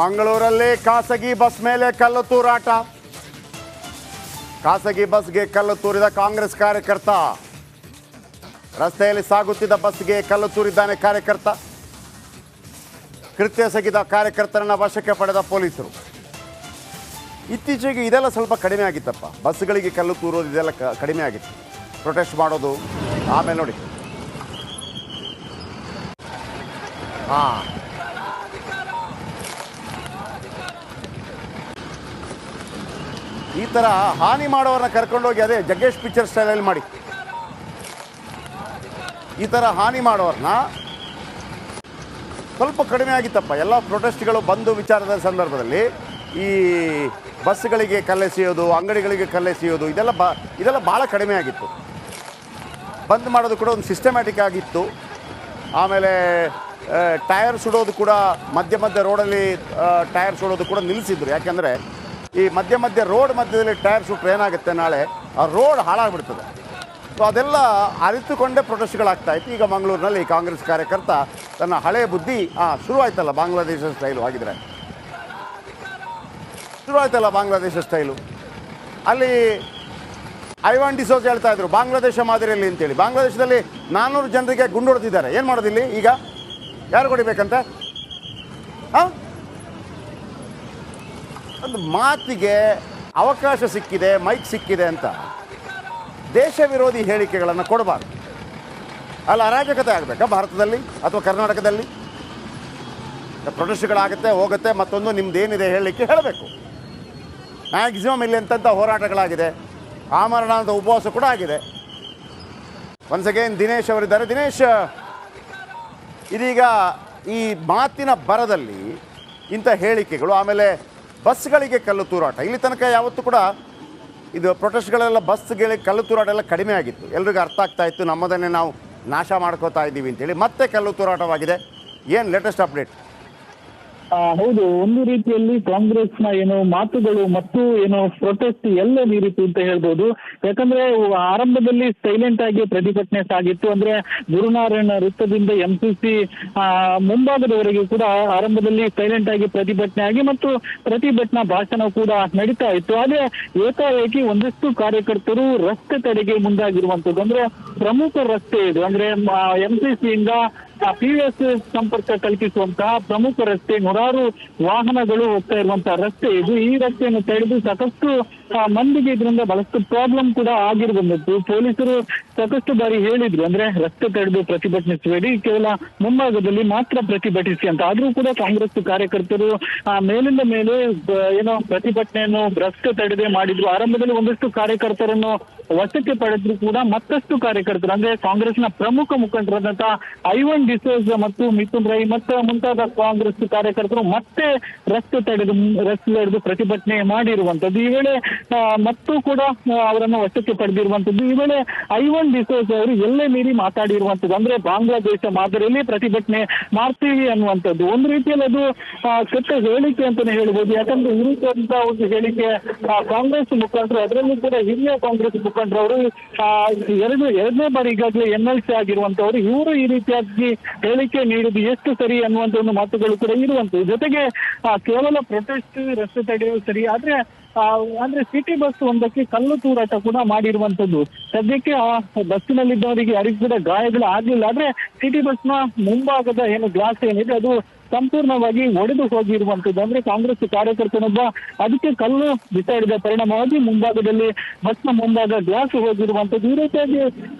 ಮಂಗಳೂರಲ್ಲಿ ಖಾಸಗಿ ಬಸ್ ಮೇಲೆ ಕಲ್ಲು ತೂರಾಟ. ಖಾಸಗಿ ಬಸ್ಗೆ ಕಲ್ಲು ತೂರಿದ ಕಾಂಗ್ರೆಸ್ ಕಾರ್ಯಕರ್ತ. ರಸ್ತೆಯಲ್ಲಿ ಸಾಗುತ್ತಿದ್ದ ಬಸ್ಗೆ ಕಲ್ಲು ತೂರಿದ್ದಾನೆ ಕಾರ್ಯಕರ್ತ. ಕೃತ್ಯ ಎಸಗಿದ ಕಾರ್ಯಕರ್ತರನ್ನ ವಶಕ್ಕೆ ಪಡೆದ ಪೊಲೀಸರು. ಇತ್ತೀಚೆಗೆ ಇದೆಲ್ಲ ಸ್ವಲ್ಪ ಕಡಿಮೆ ಆಗಿತ್ತಪ್ಪ, ಬಸ್ಗಳಿಗೆ ಕಲ್ಲು ತೂರೋದು ಇದೆಲ್ಲ ಕಡಿಮೆ ಆಗಿತ್ತು. ಪ್ರೊಟೆಸ್ಟ್ ಮಾಡೋದು. ಆಮೇಲೆ ನೋಡಿ, ಹಾಂ, ಈ ಥರ ಹಾನಿ ಮಾಡೋರನ್ನ ಕರ್ಕೊಂಡೋಗಿ, ಅದೇ ಜಗ್ಗೇಶ್ ಪಿಕ್ಚರ್ ಸ್ಟೈಲಲ್ಲಿ ಮಾಡಿ, ಈ ಥರ ಹಾನಿ ಮಾಡೋರನ್ನ ಸ್ವಲ್ಪ ಕಡಿಮೆ ಆಗಿತ್ತಪ್ಪ. ಎಲ್ಲ ಪ್ರೊಟೆಸ್ಟ್ಗಳು ಬಂದು ವಿಚಾರದ ಸಂದರ್ಭದಲ್ಲಿ ಈ ಬಸ್ಗಳಿಗೆ ಕಲ್ಲೆಸೆಯೋದು, ಅಂಗಡಿಗಳಿಗೆ ಕಲ್ಲೆಸೆಯೋದು ಇದೆಲ್ಲ ಭಾಳ ಕಡಿಮೆ ಆಗಿತ್ತು. ಬಂದ್ ಮಾಡೋದು ಕೂಡ ಒಂದು ಸಿಸ್ಟಮ್ಯಾಟಿಕ್ ಆಗಿತ್ತು. ಆಮೇಲೆ ಟೈರ್ ಸುಡೋದು ಕೂಡ ಮಧ್ಯ ರೋಡಲ್ಲಿ ಟೈರ್ ಸುಡೋದು ಕೂಡ ನಿಲ್ಲಿಸಿದ್ರು. ಯಾಕೆಂದರೆ ಈ ಮಧ್ಯ ರೋಡ್ ಮಧ್ಯದಲ್ಲಿ ಟೈರ್ ಸುಟ್ಟರೆ ಏನಾಗುತ್ತೆ, ನಾಳೆ ಆ ರೋಡ್ ಹಾಳಾಗ್ಬಿಡ್ತದೆ. ಸೊ ಅದೆಲ್ಲ ಅರಿತುಕೊಂಡೇ ಪ್ರೊಟೆಸ್ಟ್ಗಳಾಗ್ತಾಯಿತ್ತು. ಈಗ ಮಂಗಳೂರಿನಲ್ಲಿ ಕಾಂಗ್ರೆಸ್ ಕಾರ್ಯಕರ್ತ ತನ್ನ ಹಳೆಯ ಬುದ್ಧಿ ಶುರುವಾಯ್ತಲ್ಲ, ಬಾಂಗ್ಲಾದೇಶ ಸ್ಟೈಲು ಆಗಿದ್ರೆ ಶುರುವಾಯ್ತಲ್ಲ ಬಾಂಗ್ಲಾದೇಶ ಸ್ಟೈಲು. ಅಲ್ಲಿ ಐವಾನ್ ಡಿಸೋಜ್ ಹೇಳ್ತಾ ಇದ್ರು ಬಾಂಗ್ಲಾದೇಶ ಮಾದರಿಯಲ್ಲಿ ಅಂತೇಳಿ. ಬಾಂಗ್ಲಾದೇಶದಲ್ಲಿ 400 ಜನರಿಗೆ ಗುಂಡು ಹೊಡೆದಿದ್ದಾರೆ. ಏನು ಮಾಡೋದಿಲ್ಲಿ ಈಗ? ಯಾರು ಹೊಡಿಬೇಕಂತ? ಒಂದು ಮಾತಿಗೆ ಅವಕಾಶ ಸಿಕ್ಕಿದೆ, ಮೈಕ್ ಸಿಕ್ಕಿದೆ ಅಂತ ದೇಶ ವಿರೋಧಿ ಹೇಳಿಕೆಗಳನ್ನು ಕೊಡಬಾರ್ದು. ಅಲ್ಲ, ಅರಾಜಕತೆ ಆಗಬೇಕಾ ಭಾರತದಲ್ಲಿ ಅಥವಾ ಕರ್ನಾಟಕದಲ್ಲಿ? ಪ್ರೊಟೆಸ್ಟ್ಗಳಾಗುತ್ತೆ, ಹೋಗುತ್ತೆ, ಮತ್ತೊಂದು ನಿಮ್ದೇನಿದೆ ಹೇಳಲಿಕ್ಕೆ ಹೇಳಬೇಕು. ಮ್ಯಾಕ್ಸಿಮಮ್ ಇಲ್ಲಿ ಎಂಥ ಹೋರಾಟಗಳಾಗಿದೆ, ಆಮರಣದ ಉಪವಾಸ ಕೂಡ ಆಗಿದೆ. ಒನ್ಸ್ ಅಗೇನ್ ದಿನೇಶ್ ಅವರಿದ್ದಾರೆ. ದಿನೇಶ್, ಇದೀಗ ಈ ಮಾತಿನ ಬರದಲ್ಲಿ ಇಂಥ ಹೇಳಿಕೆಗಳು, ಆಮೇಲೆ ಬಸ್ಗಳಿಗೆ ಕಲ್ಲು ತೂರಾಟ, ಇಲ್ಲಿ ತನಕ ಯಾವತ್ತೂ ಕೂಡ ಇದು ಪ್ರೊಟೆಸ್ಟ್ಗಳೆಲ್ಲ ಬಸ್ಗಳಿಗೆ ಕಲ್ಲು ತೂರಾಟ ಎಲ್ಲ ಕಡಿಮೆ ಆಗಿತ್ತು. ಎಲ್ರಿಗೂ ಅರ್ಥ ಆಗ್ತಾ ಇತ್ತು, ನಮ್ಮದನ್ನೇ ನಾವು ನಾಶ ಮಾಡ್ಕೋತಾ ಇದ್ದೀವಿ ಅಂತೇಳಿ. ಮತ್ತೆ ಕಲ್ಲು ತೂರಾಟವಾಗಿದೆ. ಏನು ಲೇಟೆಸ್ಟ್ ಅಪ್ಡೇಟ್? ಹೌದು, ಒಂದು ರೀತಿಯಲ್ಲಿ ಕಾಂಗ್ರೆಸ್ನ ಮಾತುಗಳು ಮತ್ತು ಪ್ರೊಟೆಸ್ಟ್ ಎಲ್ಲ ಮೀರಿತು ಅಂತ ಹೇಳ್ಬೋದು. ಯಾಕಂದ್ರೆ ಆರಂಭದಲ್ಲಿ ಸೈಲೆಂಟ್ ಆಗಿ ಪ್ರತಿಭಟನೆ ಸಾಗಿತ್ತು. ಅಂದ್ರೆ ಗುರುನಾರಾಯಣ ವೃತ್ತದಿಂದ MCC ಮುಂಭಾಗದವರೆಗೆ ಕೂಡ ಆರಂಭದಲ್ಲಿ ಸೈಲೆಂಟ್ ಆಗಿ ಪ್ರತಿಭಟನೆ ಆಗಿ ಮತ್ತು ಪ್ರತಿಭಟನಾ ಭಾಷಣ ಕೂಡ ನಡೀತಾ ಇತ್ತು. ಆದ್ರೆ ಏಕಾಏಕಿ ಒಂದಷ್ಟು ಕಾರ್ಯಕರ್ತರು ರಸ್ತೆ ತಡೆಗೆ ಮುಂದಾಗಿರುವಂತದ್ದು. ಅಂದ್ರೆ ಪ್ರಮುಖ ರಸ್ತೆ ಇದು, ಅಂದ್ರೆ MCC ಇಂದ PVS ಸಂಪರ್ಕ ಕಲ್ಪಿಸುವಂತಹ ಪ್ರಮುಖ ರಸ್ತೆ, ನೂರಾರು ವಾಹನಗಳು ಹೋಗ್ತಾ ಇರುವಂತಹ ರಸ್ತೆ ಇದು. ಈ ರಸ್ತೆಯನ್ನು ತಡೆದು ಸಾಕಷ್ಟು ಮಂದಿಗೆ ಇದರಿಂದ ಬಹಳಷ್ಟು ಪ್ರಾಬ್ಲಮ್ ಕೂಡ ಆಗಿರುವಂತದ್ದು. ಪೊಲೀಸರು ಸಾಕಷ್ಟು ಬಾರಿ ಹೇಳಿದ್ರು, ಅಂದ್ರೆ ರಸ್ತೆ ತಡೆದು ಪ್ರತಿಭಟಿಸಬೇಡಿ, ಕೇವಲ ಮುಂಭಾಗದಲ್ಲಿ ಮಾತ್ರ ಪ್ರತಿಭಟಿಸಿ ಅಂತ. ಆದ್ರೂ ಕೂಡ ಕಾಂಗ್ರೆಸ್ ಕಾರ್ಯಕರ್ತರು ಮೇಲಿಂದ ಮೇಲೆ ಪ್ರತಿಭಟನೆಯನ್ನು ರಸ್ತೆ ತಡೆದೇ ಮಾಡಿದ್ರು. ಆರಂಭದಲ್ಲಿ ಒಂದಷ್ಟು ಕಾರ್ಯಕರ್ತರನ್ನು ವಶಕ್ಕೆ ಪಡೆದ್ರು ಕೂಡ ಮತ್ತಷ್ಟು ಕಾರ್ಯಕರ್ತರು, ಅಂದ್ರೆ ಕಾಂಗ್ರೆಸ್ನ ಪ್ರಮುಖ ಮುಖಂಡರಾದಂತಹ ಐವನ್ ಡಿಸೋಜ್ ಮತ್ತು ಮಿಥುನ್ ರೈ ಮತ್ತು ಮುಂತಾದ ಕಾಂಗ್ರೆಸ್ ಕಾರ್ಯಕರ್ತರು ಮತ್ತೆ ರಸ್ತೆ ತಡೆದು ಪ್ರತಿಭಟನೆ ಮಾಡಿರುವಂತದ್ದು. ಈ ವೇಳೆ ಮತ್ತು ಕೂಡ ಅವರನ್ನು ವಶಕ್ಕೆ ಪಡೆದಿರುವಂತದ್ದು. ಈ ವೇಳೆ ಐವನ್ ಡಿಸೋಜ್ ಅವರು ಎಲ್ಲೇ ಮೀರಿ ಮಾತಾಡಿರುವಂತದ್ದು, ಅಂದ್ರೆ ಬಾಂಗ್ಲಾದೇಶ ಮಾದರಿಯಲ್ಲಿ ಪ್ರತಿಭಟನೆ ಮಾಡ್ತೀವಿ ಅನ್ನುವಂಥದ್ದು. ಒಂದು ರೀತಿಯಲ್ಲಿ ಅದು ಕೆಟ್ಟ ಹೇಳಿಕೆ ಅಂತಾನೆ ಹೇಳ್ಬೋದು. ಯಾಕಂದ್ರೆ ಈ ರೀತಿಯಾದಂತಹ ಒಂದು ಹೇಳಿಕೆ ಕಾಂಗ್ರೆಸ್ ಮುಖಂಡರು, ಅದರಲ್ಲೂ ಕೂಡ ಹಿರಿಯ ಕಾಂಗ್ರೆಸ್ ಮುಖಂಡರು, ಅವರು ಎರಡನೇ ಬಾರಿ ಈಗಾಗಲೇ MLC ಆಗಿರುವಂತವರು, ಇವರು ಈ ರೀತಿಯಾಗಿ ಹೇಳಿಕೆ ನೀಡಿದ್ದು ಎಷ್ಟು ಸರಿ ಅನ್ನುವಂತ ಒಂದು ಮಾತುಗಳು ಕೂಡ ಇರುವಂತದ್ದು. ಜೊತೆಗೆ ಕೇವಲ ಪ್ರೊಟೆಸ್ಟ್ ರಸ್ತೆ ತಡೆಯುವುದು ಸರಿ, ಅಂದ್ರೆ ಸಿಟಿ ಬಸ್ ಒಂದಕ್ಕೆ ಕಲ್ಲು ತೂರಾಟ ಕೂಡ ಮಾಡಿರುವಂತದ್ದು. ಸದ್ಯಕ್ಕೆ ಆ ಬಸ್ಸಿನಲ್ಲಿದ್ದವರಿಗೆ ಯಾರಿಗೂ ಕೂಡ ಗಾಯಗಳು ಆಗ್ಲಿಲ್ಲ. ಆದ್ರೆ ಸಿಟಿ ಬಸ್ನ ಮುಂಭಾಗದ ಗ್ಲಾಸ್ ಏನಿದೆ ಅದು ಸಂಪೂರ್ಣವಾಗಿ ಒಡೆದು ಹೋಗಿರುವಂತದ್ದು. ಅಂದ್ರೆ ಕಾಂಗ್ರೆಸ್ ಕಾರ್ಯಕರ್ತನೊಬ್ಬ ಅದಕ್ಕೆ ಕಲ್ಲು ಬಿಸಾಡಿದ ಪರಿಣಾಮವಾಗಿ ಮುಂಭಾಗದಲ್ಲಿ ಬಸ್ನ ಮುಂಭಾಗ ಗ್ಲಾಸ್ ಹೋಗಿರುವಂತದ್ದು. ಈ ರೀತಿಯಾಗಿ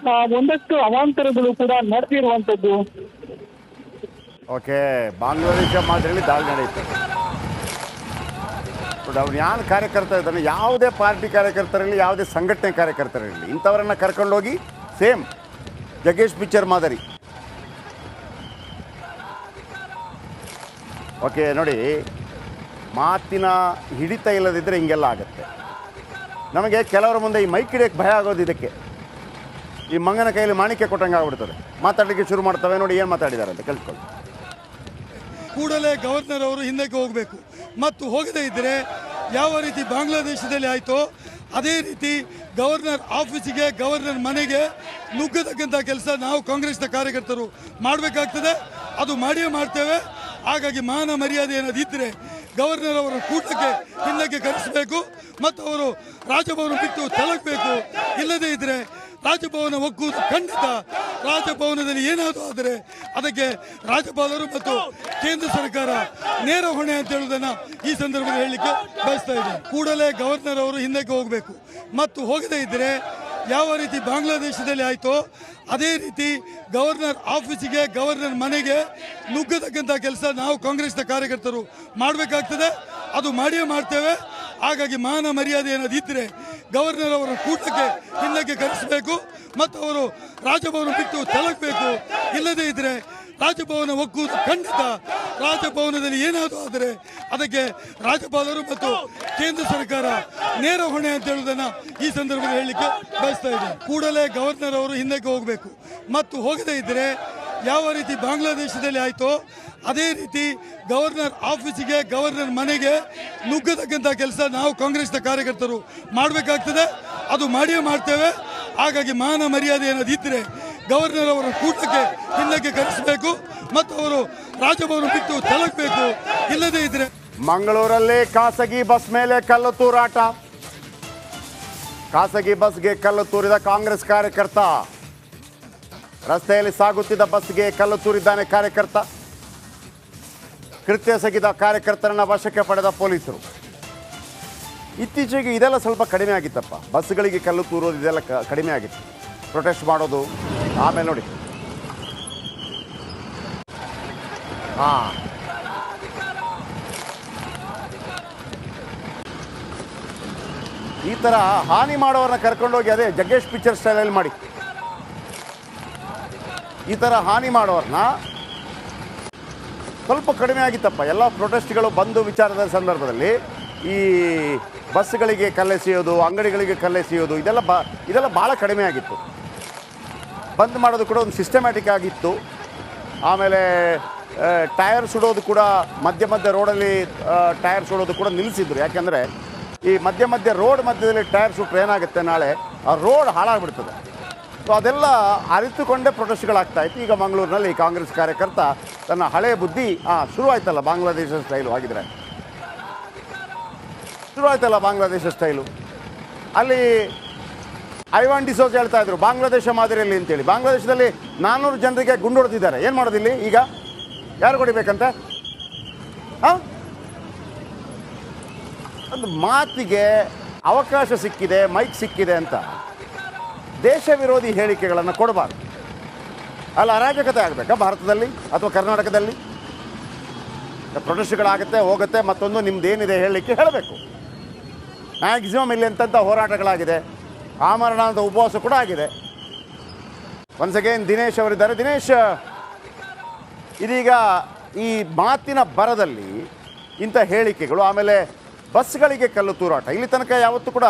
ಒಂದಷ್ಟು ಅವಾಂತರಗಳು ಕೂಡ ನಡೆದಿರುವಂತದ್ದು. ಓಕೆ, ಬಾಂಗ್ಲಾದೇಶ ಮಾದರಿಯಲ್ಲಿ ದಾಳಿ ನಡೆಯುತ್ತೆ. ಅವ್ರು ಯಾರು ಕಾರ್ಯಕರ್ತ ಇದ್ದಾನೆ, ಯಾವುದೇ ಪಾರ್ಟಿ ಕಾರ್ಯಕರ್ತರಲ್ಲಿ, ಯಾವುದೇ ಸಂಘಟನೆ ಕಾರ್ಯಕರ್ತರಲ್ಲಿ, ಇಂಥವರನ್ನ ಕರ್ಕೊಂಡೋಗಿ ಸೇಮ್ ಜಗ್ಗೇಶ್ ಪಿಕ್ಚರ್ ಮಾದರಿ. ಓಕೆ, ನೋಡಿ, ಮಾತಿನ ಹಿಡಿತ ಇಲ್ಲದಿದ್ದರೆ ಹಿಂಗೆಲ್ಲ ಆಗುತ್ತೆ. ನಮಗೆ ಕೆಲವರ ಮುಂದೆ ಈ ಮೈಕ್ ಹಿಡಿಯೋಕ್ಕೆ ಭಯ ಆಗೋದು ಇದಕ್ಕೆ. ಈ ಮಂಗನ ಕೈಯಲ್ಲಿ ಮಾಣಿಕ್ಯ ಕೊಟ್ಟಂಗೆ ಆಗ್ಬಿಡ್ತದೆ. ಮಾತಾಡಲಿಕ್ಕೆ ಶುರು ಮಾಡ್ತವೆ. ನೋಡಿ ಏನು ಮಾತಾಡಿದ್ದಾರೆ ಅಂತ ಕೇಳಿಸ್ಕೊಳ್ಳಿ. ಕೂಡಲೇ ಗವರ್ನರ್ ಅವರು ಹಿಂದಕ್ಕೆ ಹೋಗಬೇಕು ಮತ್ತು ಹೋಗದೇ ಇದ್ದರೆ ಯಾವ ರೀತಿ ಬಾಂಗ್ಲಾದೇಶದಲ್ಲಿ ಆಯಿತೋ ಅದೇ ರೀತಿ ಗವರ್ನರ್ ಆಫೀಸಿಗೆ, ಗವರ್ನರ್ ಮನೆಗೆ ನುಗ್ಗತಕ್ಕಂಥ ಕೆಲಸ ನಾವು ಕಾಂಗ್ರೆಸ್ನ ಕಾರ್ಯಕರ್ತರು ಮಾಡಬೇಕಾಗ್ತದೆ. ಅದು ಮಾಡಿಯೇ ಮಾಡ್ತೇವೆ. ಹಾಗಾಗಿ ಮಾನ ಮರ್ಯಾದೆ ಏನಾದಿದ್ದರೆ ಗವರ್ನರ್ ಅವರ ಕೂಟಕ್ಕೆ ಹಿಂದಕ್ಕೆ ಕರೆಸಬೇಕು ಮತ್ತು ಅವರು ರಾಜಭವನ ಬಿಟ್ಟು ತೊಲಗಬೇಕು. ಇಲ್ಲದೇ ಇದ್ದರೆ ರಾಜಭವನ ಒಗ್ಗುವುದು ಖಂಡಿತ. ರಾಜಭವನದಲ್ಲಿ ಏನಾದರೂ ಆದರೆ ಅದಕ್ಕೆ ರಾಜ್ಯಪಾಲರು ಮತ್ತು ಕೇಂದ್ರ ಸರ್ಕಾರ ನೇರ ಹೊಣೆ ಅಂತ ಹೇಳುವುದನ್ನು ಈ ಸಂದರ್ಭದಲ್ಲಿ ಹೇಳಲಿಕ್ಕೆ ಬಯಸ್ತಾ ಇದ್ದೇನೆ. ಕೂಡಲೇ ಗವರ್ನರ್ ಅವರು ಹಿಂದಕ್ಕೆ ಹೋಗಬೇಕು ಮತ್ತು ಹೋಗದೇ ಇದ್ದರೆ ಯಾವ ರೀತಿ ಬಾಂಗ್ಲಾದೇಶದಲ್ಲಿ ಆಯಿತೋ ಅದೇ ರೀತಿ ಗವರ್ನರ್ ಆಫೀಸಿಗೆ, ಗವರ್ನರ್ ಮನೆಗೆ ನುಗ್ಗತಕ್ಕಂಥ ಕೆಲಸ ನಾವು ಕಾಂಗ್ರೆಸ್ನ ಕಾರ್ಯಕರ್ತರು ಮಾಡಬೇಕಾಗ್ತದೆ. ಅದು ಮಾಡಿಯೇ ಮಾಡ್ತೇವೆ. ಹಾಗಾಗಿ ಮಾನ ಮರ್ಯಾದೆ ಏನಾದಿದ್ದರೆ ಗವರ್ನರ್ ಅವರ ಕೂಟಕ್ಕೆ ಹಿಂದಕ್ಕೆ ಕರೆಸಬೇಕು ಮತ್ತು ಅವರು ರಾಜಭವನ ಬಿಟ್ಟು ತೊಲಗಬೇಕು. ಇಲ್ಲದೇ ಇದ್ದರೆ ರಾಜಭವನ ಒಗ್ಗುವುದು ಖಂಡಿತ. ರಾಜಭವನದಲ್ಲಿ ಏನಾದರೂ ಆದರೆ ಅದಕ್ಕೆ ರಾಜ್ಯಪಾಲರು ಮತ್ತು ಕೇಂದ್ರ ಸರ್ಕಾರ ನೇರ ಹೊಣೆ ಅಂತ ಹೇಳುವುದನ್ನು ಈ ಸಂದರ್ಭದಲ್ಲಿ ಹೇಳಲಿಕ್ಕೆ ಬಯಸ್ತಾ ಇದ್ದೇನೆ. ಕೂಡಲೇ ಗವರ್ನರ್ ಅವರು ಹಿಂದಕ್ಕೆ ಹೋಗಬೇಕು ಮತ್ತು ಹೋಗದೇ ಇದ್ದರೆ ಯಾವ ರೀತಿ ಬಾಂಗ್ಲಾದೇಶದಲ್ಲಿ ಆಯಿತೋ ಅದೇ ರೀತಿ ಗವರ್ನರ್ ಆಫೀಸಿಗೆ, ಗವರ್ನರ್ ಮನೆಗೆ ನುಗ್ಗತಕ್ಕಂಥ ಕೆಲಸ ನಾವು ಕಾಂಗ್ರೆಸ್ನ ಕಾರ್ಯಕರ್ತರು ಮಾಡಬೇಕಾಗ್ತದೆ. ಅದು ಮಾಡಿಯೇ ಮಾಡ್ತೇವೆ. ಹಾಗಾಗಿ ಮಾನ ಮರ್ಯಾದೆ ಏನಾದಿದ್ದರೆ ಗವರ್ನರ್ ಅವರ ಕೂಟಕ್ಕೆ ಹಿಂದಕ್ಕೆ ಕರೆಸಬೇಕು ಮತ್ತು ಅವರು ರಾಜಭವನ ಬಿಟ್ಟು ತೊಲಗಬೇಕು. ಇಲ್ಲದೇ ಇದ್ದರೆ ಮಂಗಳೂರಲ್ಲಿ ಖಾಸಗಿ ಬಸ್ ಮೇಲೆ ಕಲ್ಲು ತೂರಾಟ. ಖಾಸಗಿ ಬಸ್ಗೆ ಕಲ್ಲು ತೂರಿದ ಕಾಂಗ್ರೆಸ್ ಕಾರ್ಯಕರ್ತ. ರಸ್ತೆಯಲ್ಲಿ ಸಾಗುತ್ತಿದ್ದ ಬಸ್ಗೆ ಕಲ್ಲು ತೂರಿದ್ದಾನೆ ಕಾರ್ಯಕರ್ತ. ಕೃತ್ಯ ಎಸಗಿದ ಕಾರ್ಯಕರ್ತರನ್ನ ವಶಕ್ಕೆ ಪಡೆದ ಪೊಲೀಸರು. ಇತ್ತೀಚೆಗೆ ಇದೆಲ್ಲ ಸ್ವಲ್ಪ ಕಡಿಮೆ ಆಗಿತ್ತಪ್ಪ. ಬಸ್ಗಳಿಗೆ ಕಲ್ಲು ತೂರೋದು ಇದೆಲ್ಲ ಕಡಿಮೆ ಆಗಿತ್ತು. ಪ್ರೊಟೆಸ್ಟ್ ಮಾಡೋದು. ಆಮೇಲೆ ನೋಡಿ, ಹಾಂ, ಈ ಥರ ಹಾನಿ ಮಾಡೋರನ್ನ ಕರ್ಕೊಂಡೋಗಿ ಅದೇ ಜಗ್ಗೇಶ್ ಪಿಕ್ಚರ್ ಸ್ಟೈಲಲ್ಲಿ ಮಾಡಿ. ಈ ಥರ ಹಾನಿ ಮಾಡೋರನ್ನ ಸ್ವಲ್ಪ ಕಡಿಮೆ ಆಗಿತ್ತಪ್ಪ. ಎಲ್ಲ ಪ್ರೊಟೆಸ್ಟ್ಗಳು ಬಂದು ವಿಚಾರದ ಸಂದರ್ಭದಲ್ಲಿ ಈ ಬಸ್ಗಳಿಗೆ ಕಲ್ಲೆಸೆಯೋದು, ಅಂಗಡಿಗಳಿಗೆ ಕಲ್ಲೆಸೆಯೋದು ಇದೆಲ್ಲ ಭಾಳ ಕಡಿಮೆ ಆಗಿತ್ತು. ಬಂದ್ ಮಾಡೋದು ಕೂಡ ಒಂದು ಸಿಸ್ಟಮ್ಯಾಟಿಕ್ ಆಗಿತ್ತು. ಆಮೇಲೆ ಟೈರ್ ಸುಡೋದು ಕೂಡ ಮಧ್ಯ ರೋಡಲ್ಲಿ ಟೈರ್ ಸುಡೋದು ಕೂಡ ನಿಲ್ಲಿಸಿದ್ರು. ಯಾಕೆಂದರೆ ಈ ಮಧ್ಯ ರೋಡ್ ಮಧ್ಯದಲ್ಲಿ ಟೈರ್ ಸುಟ್ಟರೆ ಏನಾಗುತ್ತೆ, ನಾಳೆ ಆ ರೋಡ್ ಹಾಳಾಗ್ಬಿಡ್ತದೆ. ಸೊ ಅದೆಲ್ಲ ಅರಿತುಕೊಂಡೇ ಪ್ರೊಟೆಸ್ಟ್ಗಳಾಗ್ತಾಯಿತ್ತು. ಈಗ ಮಂಗಳೂರಿನಲ್ಲಿ ಕಾಂಗ್ರೆಸ್ ಕಾರ್ಯಕರ್ತ ತನ್ನ ಹಳೆಯ ಬುದ್ಧಿ ಶುರುವಾಯ್ತಲ್ಲ ಬಾಂಗ್ಲಾದೇಶ ಸ್ಟೈಲು. ಆಗಿದ್ರೆ ಶುರುವಾಯ್ತಲ್ಲ ಬಾಂಗ್ಲಾದೇಶ ಸ್ಟೈಲು. ಅಲ್ಲಿ ಐವಾನ್ ಡಿಸೋಜ್ ಹೇಳ್ತಾ ಇದ್ರು ಬಾಂಗ್ಲಾದೇಶ ಮಾದರಿಯಲ್ಲಿ ಅಂತೇಳಿ. ಬಾಂಗ್ಲಾದೇಶದಲ್ಲಿ 400 ಜನರಿಗೆ ಗುಂಡು ಹೊಡೆದಿದ್ದಾರೆ. ಏನು ಮಾಡೋದಿಲ್ಲಿ ಈಗ? ಯಾರು ಹೊಡಿಬೇಕಂತೆ? ಹಾಂ, ಒಂದು ಮಾತಿಗೆ ಅವಕಾಶ ಸಿಕ್ಕಿದೆ, ಮೈಕ್ ಸಿಕ್ಕಿದೆ ಅಂತ ದೇಶ ವಿರೋಧಿ ಹೇಳಿಕೆಗಳನ್ನು ಕೊಡಬಾರ್ದು. ಅಲ್ಲ, ಅರಾಜಕತೆ ಆಗಬೇಕಾ ಭಾರತದಲ್ಲಿ ಅಥವಾ ಕರ್ನಾಟಕದಲ್ಲಿ? ಪ್ರೊಟೆಸ್ಟ್ಗಳಾಗುತ್ತೆ, ಹೋಗುತ್ತೆ, ಮತ್ತೊಂದು ನಿಮ್ದೇನಿದೆ ಹೇಳಲಿಕ್ಕೆ ಹೇಳಬೇಕು. ಮ್ಯಾಕ್ಸಿಮಮ್ ಇಲ್ಲಿ ಎಂತೆಂಥ ಹೋರಾಟಗಳಾಗಿದೆ. ಆಮರಣದ ಉಪವಾಸ ಕೂಡ ಆಗಿದೆ. ಒನ್ಸ್ ಅಗೇನ್ ದಿನೇಶ್ ಅವರಿದ್ದಾರೆ. ದಿನೇಶ್, ಇದೀಗ ಈ ಮಾತಿನ ಬರದಲ್ಲಿ ಇಂಥ ಹೇಳಿಕೆಗಳು, ಆಮೇಲೆ ಬಸ್ಗಳಿಗೆ ಕಲ್ಲು ತೂರಾಟ, ಇಲ್ಲಿ ತನಕ ಯಾವತ್ತೂ ಕೂಡ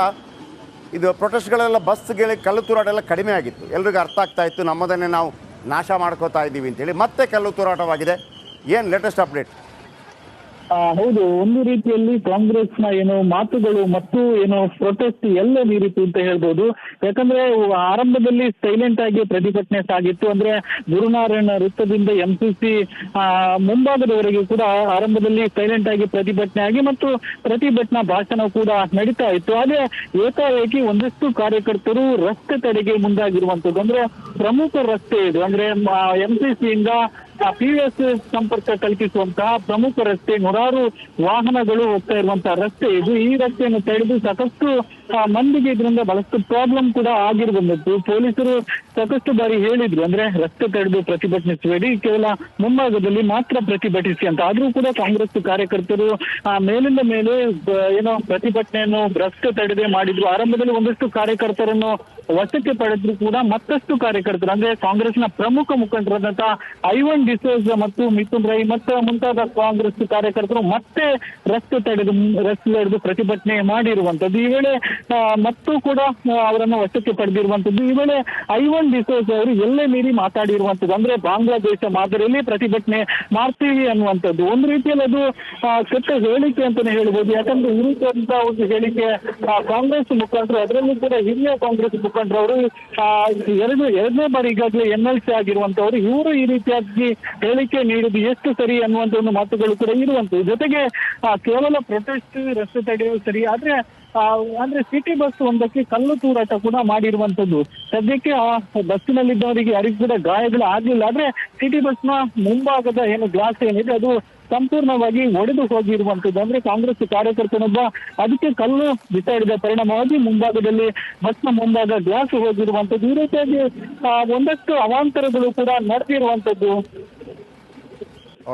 ಇದು ಪ್ರೊಟೆಸ್ಟ್ಗಳೆಲ್ಲ ಬಸ್ಗಳಿಗೆ ಕಲ್ಲು ತೂರಾಟ ಎಲ್ಲ ಕಡಿಮೆ ಆಗಿತ್ತು. ಎಲ್ರಿಗೂ ಅರ್ಥ ಆಗ್ತಾ ಇತ್ತು ನಮ್ಮದನ್ನೇ ನಾವು ನಾಶ ಮಾಡ್ಕೋತಾ ಇದ್ದೀವಿ ಅಂತೇಳಿ. ಮತ್ತೆ ಕಲ್ಲು ತೂರಾಟವಾಗಿದೆ. ಏನು ಲೇಟೆಸ್ಟ್ ಅಪ್ಡೇಟ್? ಹೌದು, ಒಂದು ರೀತಿಯಲ್ಲಿ ಕಾಂಗ್ರೆಸ್ನ ಮಾತುಗಳು ಮತ್ತು ಪ್ರೊಟೆಸ್ಟ್ ಎಲ್ಲ ನೀರಿತು ಅಂತ ಹೇಳ್ಬೋದು. ಯಾಕಂದ್ರೆ ಆರಂಭದಲ್ಲಿ ಸೈಲೆಂಟ್ ಆಗಿ ಪ್ರತಿಭಟನೆ ಸಾಗಿತ್ತು. ಅಂದ್ರೆ ಗುರುನಾರಾಯಣ ವೃತ್ತದಿಂದ MCC ಮುಂಭಾಗದವರೆಗೂ ಕೂಡ ಆರಂಭದಲ್ಲಿ ಸೈಲೆಂಟ್ ಆಗಿ ಪ್ರತಿಭಟನೆ ಆಗಿ ಮತ್ತು ಪ್ರತಿಭಟನಾ ಭಾಷಣ ಕೂಡ ನಡೀತಾ ಇತ್ತು. ಆದ್ರೆ ಏಕಾಏಕಿ ಒಂದಷ್ಟು ಕಾರ್ಯಕರ್ತರು ರಸ್ತೆ ತಡೆಗೆ ಮುಂದಾಗಿರುವಂತದ್ದು. ಅಂದ್ರೆ ಪ್ರಮುಖ ರಸ್ತೆ ಇದು. ಅಂದ್ರೆ MCC ಇಂದ POS ಸಂಪರ್ಕ ಕಲ್ಪಿಸುವಂತಹ ಪ್ರಮುಖ ರಸ್ತೆ, ನೂರಾರು ವಾಹನಗಳು ಹೋಗ್ತಾ ಇರುವಂತಹ ರಸ್ತೆ ಇದು. ಈ ರಸ್ತೆಯನ್ನು ತಡೆದು ಸಾಕಷ್ಟು ಮಂದಿಗೆ ಇದರಿಂದ ಬಹಳಷ್ಟು ಪ್ರಾಬ್ಲಮ್ ಕೂಡ ಆಗಿರುವಂತದ್ದು. ಪೊಲೀಸರು ಸಾಕಷ್ಟು ಬಾರಿ ಹೇಳಿದ್ರು, ಅಂದ್ರೆ ರಸ್ತೆ ತಡೆದು ಪ್ರತಿಭಟಿಸಬೇಡಿ, ಕೇವಲ ಮುಂಭಾಗದಲ್ಲಿ ಮಾತ್ರ ಪ್ರತಿಭಟಿಸಿ ಅಂತ. ಆದ್ರೂ ಕೂಡ ಕಾಂಗ್ರೆಸ್ ಕಾರ್ಯಕರ್ತರು ಮೇಲಿಂದ ಮೇಲೆ ಪ್ರತಿಭಟನೆಯನ್ನು ರಸ್ತೆ ತಡೆದೇ ಮಾಡಿದ್ರು. ಆರಂಭದಲ್ಲಿ ಒಂದಷ್ಟು ಕಾರ್ಯಕರ್ತರನ್ನು ವಶಕ್ಕೆ ಪಡೆದ್ರು ಕೂಡ ಮತ್ತಷ್ಟು ಕಾರ್ಯಕರ್ತರು, ಅಂದ್ರೆ ಕಾಂಗ್ರೆಸ್ನ ಪ್ರಮುಖ ಮುಖಂಡರಾದಂತಹ ಐವನ್ ಡಿಸೋಜ ಮತ್ತು ಮಿಥುನ್ ರೈ ಮತ್ತು ಮುಂತಾದ ಕಾಂಗ್ರೆಸ್ ಕಾರ್ಯಕರ್ತರು ಮತ್ತೆ ರಸ್ತೆ ತಡೆದು ಪ್ರತಿಭಟನೆ ಮಾಡಿರುವಂತದ್ದು. ಈ ವೇಳೆ ಮತ್ತು ಕೂಡ ಅವರನ್ನು ವಶಕ್ಕೆ ಪಡೆದಿರುವಂತದ್ದು. ಈ ವೇಳೆ ಐವನ್ ಡಿಸೋಜ್ ಅವರು ಎಲ್ಲೇ ಮೀರಿ ಮಾತಾಡಿರುವಂತದ್ದು, ಅಂದ್ರೆ ಬಾಂಗ್ಲಾದೇಶ ಮಾದರಿಯಲ್ಲಿ ಪ್ರತಿಭಟನೆ ಮಾಡ್ತೀವಿ ಅನ್ನುವಂಥದ್ದು. ಒಂದು ರೀತಿಯಲ್ಲಿ ಅದು ಕೆಟ್ಟ ಹೇಳಿಕೆ ಅಂತಾನೆ ಹೇಳ್ಬೋದು. ಯಾಕಂದ್ರೆ ಈ ರೀತಿಯಾದಂತಹ ಒಂದು ಹೇಳಿಕೆ ಕಾಂಗ್ರೆಸ್ ಮುಖಂಡರು, ಅದರಲ್ಲೂ ಕೂಡ ಹಿರಿಯ ಕಾಂಗ್ರೆಸ್ ಮುಖಂಡರವರು ಎರಡನೇ ಬಾರಿ ಈಗಾಗಲೇ NLC ಆಗಿರುವಂತವರು, ಇವರು ಈ ರೀತಿಯಾಗಿ ಹೇಳಿಕೆ ನೀಡಿದ್ದು ಎಷ್ಟು ಸರಿ ಅನ್ನುವಂತ ಒಂದು ಮಾತುಗಳು ಕೂಡ ಇರುವಂತದ್ದು. ಜೊತೆಗೆ ಕೇವಲ ಪ್ರೊಟೆಸ್ಟ್ ರಸ್ತೆ ತಡೆಯುವುದು ಸರಿ, ಆದ್ರೆ ಅಂದ್ರೆ ಸಿಟಿ ಬಸ್ ಒಂದಕ್ಕೆ ಕಲ್ಲು ತೂರಾಟ ಕೂಡ ಮಾಡಿರುವಂತದ್ದು. ಸದ್ಯಕ್ಕೆ ಆ ಬಸ್ಸಿನಲ್ಲಿದ್ದವರಿಗೆ ಯಾರಿಗೂ ಕೂಡ ಗಾಯಗಳು ಆಗ್ಲಿಲ್ಲ, ಆದ್ರೆ ಸಿಟಿ ಬಸ್ನ ಮುಂಭಾಗದ ಏನು ಗ್ಲಾಸ್ ಏನಿದೆ ಅದು ಸಂಪೂರ್ಣವಾಗಿ ಒಡೆದು ಹೋಗಿರುವಂತದ್ದು. ಅಂದ್ರೆ ಕಾಂಗ್ರೆಸ್ ಕಾರ್ಯಕರ್ತನೊಬ್ಬ ಅದಕ್ಕೆ ಕಲ್ಲು ಬಿಸಾಡಿದ ಪರಿಣಾಮವಾಗಿ ಮುಂಭಾಗದಲ್ಲಿ ಬಸ್ನ ಮುಂಭಾಗ ಗ್ಲಾಸ್ ಹೋಗಿರುವಂತದ್ದು. ಈ ರೀತಿಯಾಗಿ ಒಂದಷ್ಟು ಅವಾಂತರಗಳು ಕೂಡ ನಡೆದಿರುವಂತದ್ದು.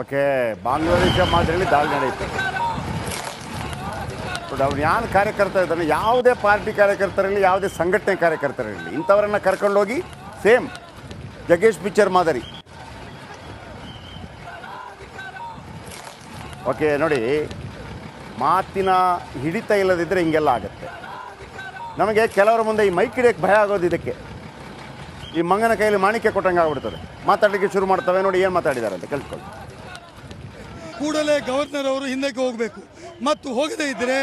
ಓಕೆ, ಬಾಂಗ್ಲಾದೇಶ ಮಾದರಿಯಲ್ಲಿ ದಾಳಿ ನಡೆಯಿತು. ಅವ್ರು ಯಾರು ಕಾರ್ಯಕರ್ತ ಇದ್ದಾನೆ, ಯಾವುದೇ ಪಾರ್ಟಿ ಕಾರ್ಯಕರ್ತರಲ್ಲಿ ಯಾವುದೇ ಸಂಘಟನೆ ಕಾರ್ಯಕರ್ತರಿರಲಿ, ಇಂಥವರನ್ನು ಕರ್ಕೊಂಡೋಗಿ ಸೇಮ್ ಜಗ್ಗೇಶ್ ಪಿಕ್ಚರ್ ಮಾದರಿ. ಓಕೆ ನೋಡಿ, ಮಾತಿನ ಹಿಡಿತ ಇಲ್ಲದಿದ್ದರೆ ಹಿಂಗೆಲ್ಲ ಆಗುತ್ತೆ. ನಮಗೆ ಕೆಲವರ ಮುಂದೆ ಈ ಮೈಕ್ ಹಿಡಿಯೋಕ್ಕೆ ಭಯ ಆಗೋದು ಇದಕ್ಕೆ. ಈ ಮಂಗನ ಕೈಯಲ್ಲಿ ಮಾಣಿಕ್ಯ ಕೊಟ್ಟಂಗೆ ಆಗ್ಬಿಡ್ತದೆ. ಮಾತಾಡಲಿಕ್ಕೆ ಶುರು ಮಾಡ್ತವೆ. ನೋಡಿ ಏನು ಮಾತಾಡಿದ್ದಾರೆ ಅಂತ ಕೇಳಿಸ್ಕೊಳ್ಳಿ. ಕೂಡಲೇ ಗವರ್ನರ್ ಅವರು ಹಿಂದಕ್ಕೆ ಹೋಗಬೇಕು ಮತ್ತು ಹೋಗದೇ ಇದ್ದರೆ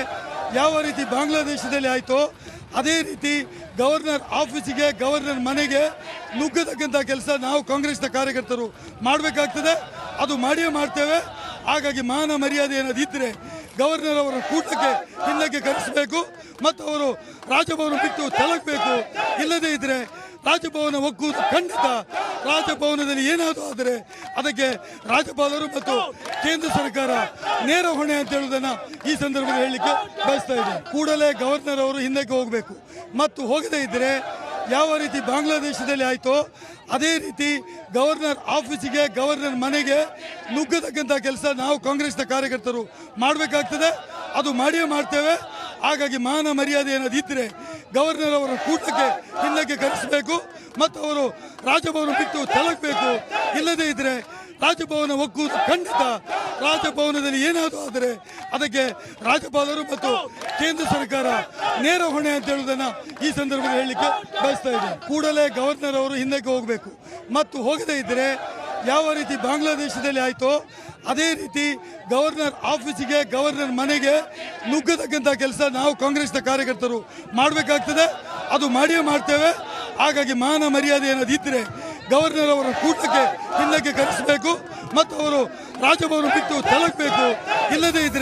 ಯಾವ ರೀತಿ ಬಾಂಗ್ಲಾದೇಶದಲ್ಲಿ ಆಯಿತೋ ಅದೇ ರೀತಿ ಗವರ್ನರ್ ಆಫೀಸಿಗೆ, ಗವರ್ನರ್ ಮನೆಗೆ ನುಗ್ಗತಕ್ಕಂಥ ಕೆಲಸ ನಾವು ಕಾಂಗ್ರೆಸ್ನ ಕಾರ್ಯಕರ್ತರು ಮಾಡಬೇಕಾಗ್ತದೆ. ಅದು ಮಾಡಿಯೇ ಮಾಡ್ತೇವೆ. ಹಾಗಾಗಿ ಮಾನ ಮರ್ಯಾದೆ ಏನಾದಿದ್ದರೆ ಗವರ್ನರ್ ಅವರ ಕೂಟಕ್ಕೆ ಹಿಂದಕ್ಕೆ ಕರೆಸಬೇಕು ಮತ್ತು ಅವರು ರಾಜಭವನ ಬಿಟ್ಟು ತೊಲಗಬೇಕು. ಇಲ್ಲದೇ ಇದ್ದರೆ ರಾಜಭವನ ಒಗ್ಗುವುದು ಖಂಡಿತ. ರಾಜಭವನದಲ್ಲಿ ಏನಾದರೂ ಆದರೆ ಅದಕ್ಕೆ ರಾಜ್ಯಪಾಲರು ಮತ್ತು ಕೇಂದ್ರ ಸರ್ಕಾರ ನೇರ ಹೊಣೆ ಅಂತ ಹೇಳುವುದನ್ನು ಈ ಸಂದರ್ಭದಲ್ಲಿ ಹೇಳಲಿಕ್ಕೆ ಬಯಸ್ತಾ ಇದ್ದೇನೆ. ಕೂಡಲೇ ಗವರ್ನರ್ ಅವರು ಹಿಂದಕ್ಕೆ ಹೋಗಬೇಕು ಮತ್ತು ಹೋಗದೇ ಇದ್ದರೆ ಯಾವ ರೀತಿ ಬಾಂಗ್ಲಾದೇಶದಲ್ಲಿ ಆಯಿತೋ ಅದೇ ರೀತಿ ಗವರ್ನರ್ ಆಫೀಸಿಗೆ, ಗವರ್ನರ್ ಮನೆಗೆ ನುಗ್ಗತಕ್ಕಂಥ ಕೆಲಸ ನಾವು ಕಾಂಗ್ರೆಸ್ನ ಕಾರ್ಯಕರ್ತರು ಮಾಡಬೇಕಾಗ್ತದೆ. ಅದು ಮಾಡಿಯೇ ಮಾಡ್ತೇವೆ. ಹಾಗಾಗಿ ಮಾನ ಮರ್ಯಾದೆ ಏನಾದಿದ್ದರೆ ಗವರ್ನರ್ ಅವರ ಕೂಟಕ್ಕೆ ಹಿಂದಕ್ಕೆ ಕರೆಸಬೇಕು ಮತ್ತು ಅವರು ರಾಜಭವನ ಬಿಟ್ಟು ತೊಲಗಬೇಕು. ಇಲ್ಲದೇ ಇದ್ದರೆ ರಾಜಭವನ ಒಗ್ಗುವುದು ಖಂಡಿತ. ರಾಜಭವನದಲ್ಲಿ ಏನಾದರೂ ಆದರೆ ಅದಕ್ಕೆ ರಾಜ್ಯಪಾಲರು ಮತ್ತು ಕೇಂದ್ರ ಸರ್ಕಾರ ನೇರ ಹೊಣೆ ಅಂತ ಹೇಳುವುದನ್ನು ಈ ಸಂದರ್ಭದಲ್ಲಿ ಹೇಳಲಿಕ್ಕೆ ಬಯಸ್ತಾ ಇದ್ದೇನೆ. ಕೂಡಲೇ ಗವರ್ನರ್ ಅವರು ಹಿಂದಕ್ಕೆ ಹೋಗಬೇಕು ಮತ್ತು ಹೋಗದೇ ಇದ್ದರೆ ಯಾವ ರೀತಿ ಬಾಂಗ್ಲಾದೇಶದಲ್ಲಿ ಆಯಿತೋ ಅದೇ ರೀತಿ ಗವರ್ನರ್ ಆಫೀಸಿಗೆ, ಗವರ್ನರ್ ಮನೆಗೆ ನುಗ್ಗತಕ್ಕಂಥ ಕೆಲಸ ನಾವು ಕಾಂಗ್ರೆಸ್ನ ಕಾರ್ಯಕರ್ತರು ಮಾಡಬೇಕಾಗ್ತದೆ. ಅದು ಮಾಡಿಯೇ ಮಾಡ್ತೇವೆ. ಹಾಗಾಗಿ ಮಾನ ಮರ್ಯಾದೆ ಏನಾದಿದ್ದರೆ ಗವರ್ನರ್ ಅವರ ಕೂಟಕ್ಕೆ ಹಿಂದಕ್ಕೆ ಕರೆಸಬೇಕು ಮತ್ತು ಅವರು ರಾಜಭವನ ಬಿಟ್ಟು ತೊಲಗಬೇಕು. ಇಲ್ಲದೇ ಇದ್ದರೆ